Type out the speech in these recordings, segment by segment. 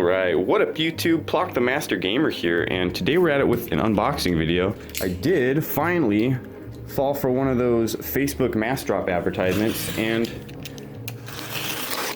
Alright, what up YouTube? Plock the Master Gamer here, and today we're at it with an unboxing video. I did finally fall for one of those Facebook Massdrop advertisements, and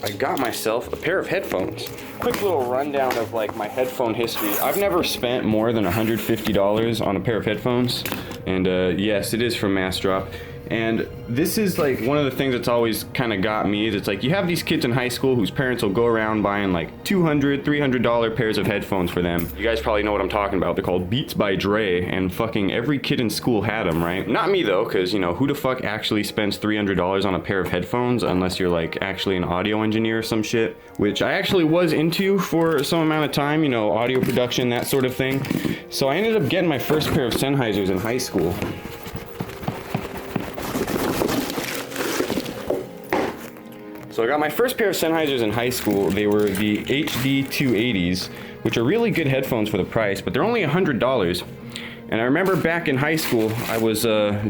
I got myself a pair of headphones. Quick little rundown of like my headphone history. I've never spent more than $150 on a pair of headphones, and yes, it is from Massdrop. And this is like one of the things that's always kind of got me. It's like you have these kids in high school whose parents will go around buying like $200, $300 pairs of headphones for them. You guys probably know what I'm talking about. They're called Beats by Dre, and fucking every kid in school had them, right? Not me though, because you know, who the fuck actually spends $300 on a pair of headphones unless you're like actually an audio engineer or some shit, which I actually was into for some amount of time, you know, audio production, that sort of thing. So I ended up getting my first pair of Sennheisers in high school. So I got my first pair of Sennheisers in high school. They were the HD650s, which are really good headphones for the price, but they're only $100. And I remember back in high school, I was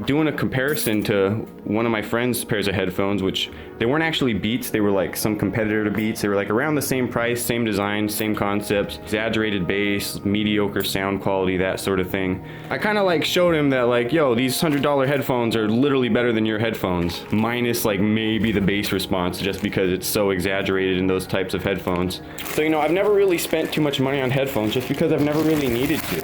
doing a comparison to one of my friend's pairs of headphones, which they weren't actually Beats, they were like some competitor to Beats. They were like around the same price, same design, same concepts, exaggerated bass, mediocre sound quality, that sort of thing. I kind of like showed him that like, yo, these $100 headphones are literally better than your headphones, minus like maybe the bass response, just because it's so exaggerated in those types of headphones. So, you know, I've never really spent too much money on headphones just because I've never really needed to.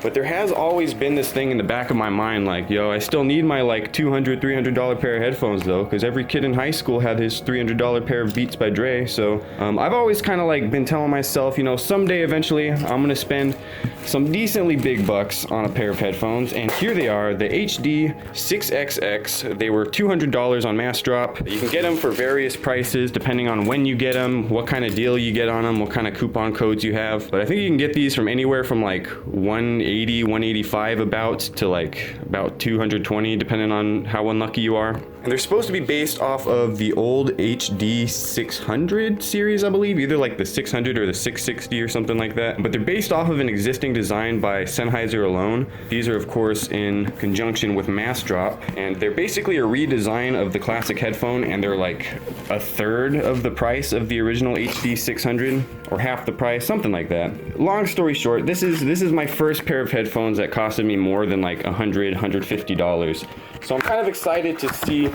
But there has always been this thing in the back of my mind like, yo, I still need my like $200, $300 pair of headphones though, because every kid in high school had his $300 pair of Beats by Dre. So I've always kind of like been telling myself, you know, someday eventually I'm gonna spend some decently big bucks on a pair of headphones, and here they are, the HD6XX. They were $200 on Massdrop. You can get them for various prices depending on when you get them, what kind of deal you get on them, what kind of coupon codes you have. But I think you can get these from anywhere from like $180, $185 about to like about $220 depending on how unlucky you are. And they're supposed to be based off of the old HD600 series, I believe, either like the 600 or the 660 or something like that. But they're based off of an existing design by Sennheiser alone. These are of course in conjunction with Massdrop, and they're basically a redesign of the classic headphone, and they're like a third of the price of the original HD600, or half the price, something like that. Long story short, this is my first pair of headphones that costed me more than like $100, $150. So I'm kind of excited to see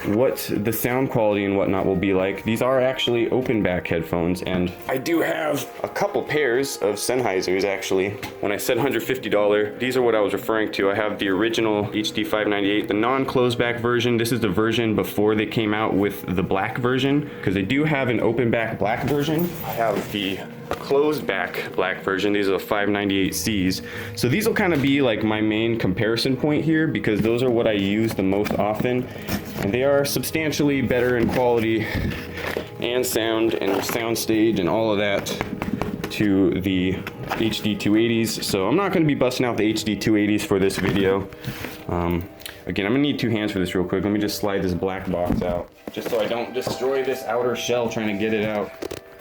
what the sound quality and whatnot will be like. These are actually open back headphones, and I do have a couple pairs of Sennheisers actually. When I said $150, these are what I was referring to. I have the original HD598, the non-closed back version. This is the version before they came out with the black version, because they do have an open back black version. I have the closed back black version. These are the 598Cs. So these will kind of be like my main comparison point here, because those are what I use the most often, and they are substantially better in quality and sound stage and all of that to the HD280s. So I'm not going to be busting out the HD280s for this video. Again, I'm gonna need two hands for this real quick. Let me just slide this black box out, just so I don't destroy this outer shell trying to get it out.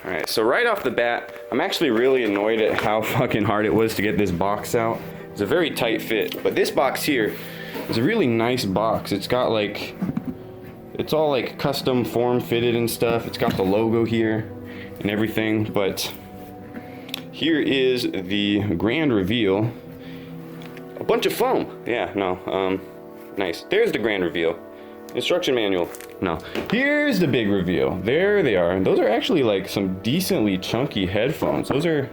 Alright, so right off the bat, I'm actually really annoyed at how fucking hard it was to get this box out. It's a very tight fit, but this box here is a really nice box. It's got like, it's all like custom form fitted and stuff. It's got the logo here and everything, but here is the grand reveal. A bunch of foam. Yeah, no, nice. There's the grand reveal. Instruction manual. No. Here's the big reveal. There they are. And those are actually like some decently chunky headphones. Those are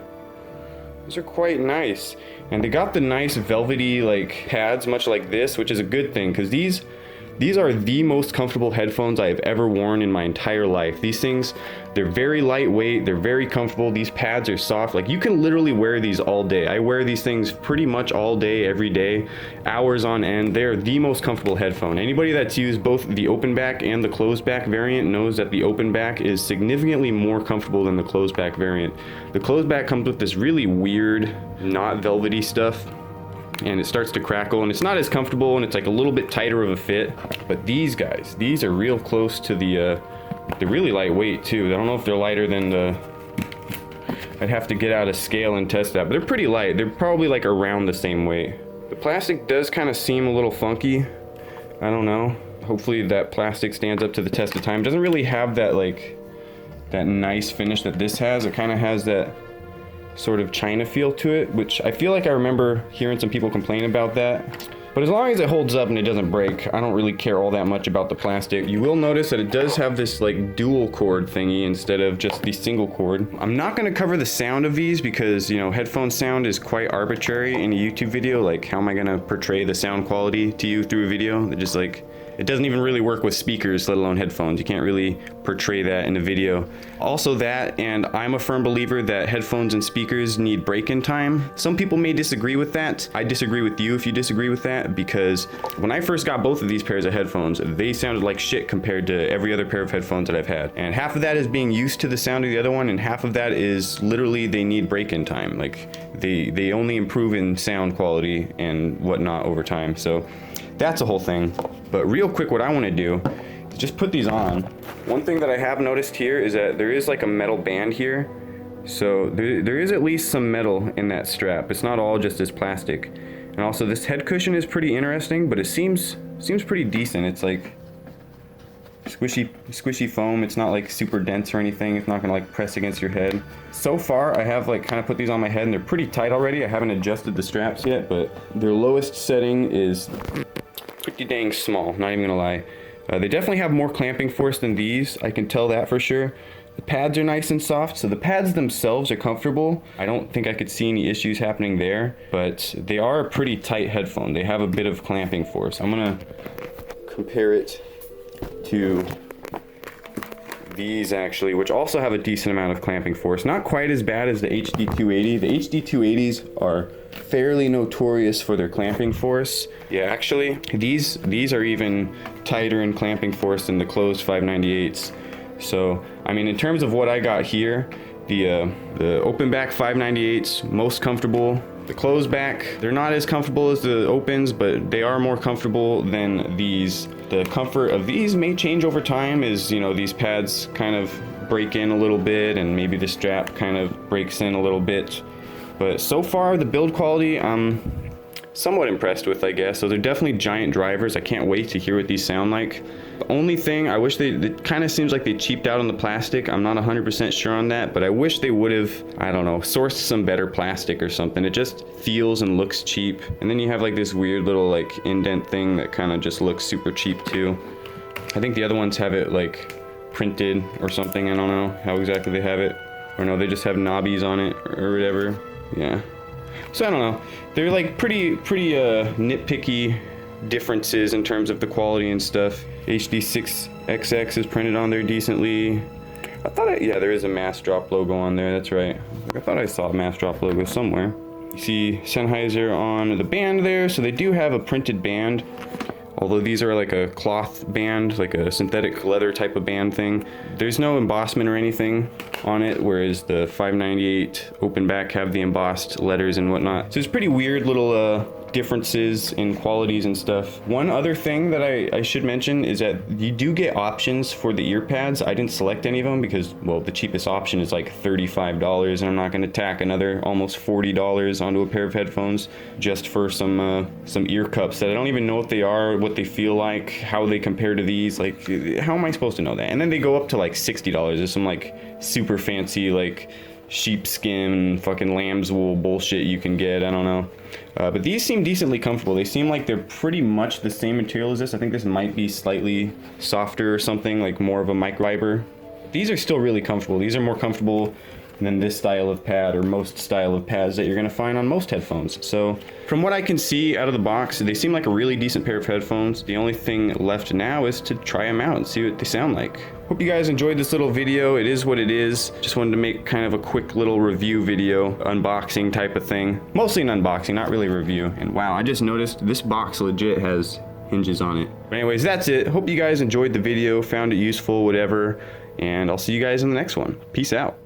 quite nice. And they got the nice velvety like pads, much like this, which is a good thing, because these are the most comfortable headphones I have ever worn in my entire life. These things, they're very lightweight, they're very comfortable. These pads are soft. Like, you can literally wear these all day. I wear these things pretty much all day, every day, hours on end. They're the most comfortable headphone. Anybody that's used both the open back and the closed back variant knows that the open back is significantly more comfortable than the closed back variant. The closed back comes with this really weird, not velvety stuff, and it starts to crackle, and it's not as comfortable, and it's like a little bit tighter of a fit. But these guys, these are real close to the they're really lightweight too. I don't know if they're lighter than the, I'd have to get out a scale and test that, but they're pretty light. They're probably like around the same weight. The plastic does kind of seem a little funky. I don't know. Hopefully that plastic stands up to the test of time. It doesn't really have that like that nice finish that this has. It kind of has that sort of China feel to it, which I feel like I remember hearing some people complain about that. But as long as it holds up and it doesn't break, I don't really care all that much about the plastic. You will notice that it does have this like dual cord thingy instead of just the single cord. I'm not gonna cover the sound of these because, you know, headphone sound is quite arbitrary in a YouTube video. Like, how am I gonna portray the sound quality to you through a video? It just like, it doesn't even really work with speakers, let alone headphones. You can't really portray that in a video. Also that, and I'm a firm believer that headphones and speakers need break-in time. Some people may disagree with that. I disagree with you if you disagree with that, because when I first got both of these pairs of headphones, they sounded like shit compared to every other pair of headphones that I've had. And half of that is being used to the sound of the other one, and half of that is literally they need break-in time. Like, they only improve in sound quality and whatnot over time. So that's a whole thing. But real quick, what I want to do is just put these on. One thing that I have noticed here is that there is like a metal band here. So there is at least some metal in that strap. It's not all just as plastic. And also this head cushion is pretty interesting, but it seems pretty decent. It's like squishy foam. It's not like super dense or anything. It's not gonna like press against your head. So far I have like kind of put these on my head and they're pretty tight already. I haven't adjusted the straps yet, but their lowest setting is pretty dang small, not even gonna lie. They definitely have more clamping force than these, I can tell that for sure. The pads are nice and soft, so the pads themselves are comfortable. I don't think I could see any issues happening there, but they are a pretty tight headphone. They have a bit of clamping force. I'm gonna compare it to these actually, which also have a decent amount of clamping force. Not quite as bad as the HD280. The HD280s are fairly notorious for their clamping force. Yeah, actually, these are even tighter in clamping force than the closed 598s. So, I mean, in terms of what I got here, the open back 598s, most comfortable. The closed back, they're not as comfortable as the opens, but they are more comfortable than these. The comfort of these may change over time as, you know, these pads kind of break in a little bit and maybe the strap kind of breaks in a little bit. But so far, the build quality, I'm somewhat impressed with, I guess. So they're definitely giant drivers. I can't wait to hear what these sound like. The only thing, I wish it kind of seems like they cheaped out on the plastic. I'm not 100% sure on that, but I wish they would have, I don't know, sourced some better plastic or something. It just feels and looks cheap. And then you have like this weird little like indent thing that kind of just looks super cheap too. I think the other ones have it like printed or something. I don't know how exactly they have it. Or no, they just have knobbies on it or whatever. Yeah. So I don't know. They're like pretty nitpicky differences in terms of the quality and stuff. HD6XX is printed on there decently. I thought, yeah, there is a Massdrop logo on there. That's right. I thought I saw a Massdrop logo somewhere. You see Sennheiser on the band there, so they do have a printed band. Although these are like a cloth band, like a synthetic leather type of band thing. There's no embossment or anything on it, whereas the 598 open back have the embossed letters and whatnot. So it's pretty weird little differences in qualities and stuff. One other thing that I should mention is that you do get options for the ear pads. I didn't select any of them because, well, the cheapest option is like $35, and I'm not going to tack another almost $40 onto a pair of headphones just for some ear cups that I don't even know what they are, what they feel like, how they compare to these. Like, how am I supposed to know that? And then they go up to like $60. There's some like super fancy like sheepskin fucking lamb's wool bullshit you can get. I don't know. But these seem decently comfortable. They seem like they're pretty much the same material as this. I think this might be slightly softer or something, like more of a microfiber. These are still really comfortable. These are more comfortable than this style of pad, or most style of pads that you're gonna find on most headphones. So from what I can see out of the box, they seem like a really decent pair of headphones. The only thing left now is to try them out and see what they sound like. Hope you guys enjoyed this little video. It is what it is. Just wanted to make kind of a quick little review video, unboxing type of thing. Mostly an unboxing, not really a review. And wow, I just noticed this box legit has hinges on it. But anyways, that's it. Hope you guys enjoyed the video, found it useful, whatever. And I'll see you guys in the next one. Peace out.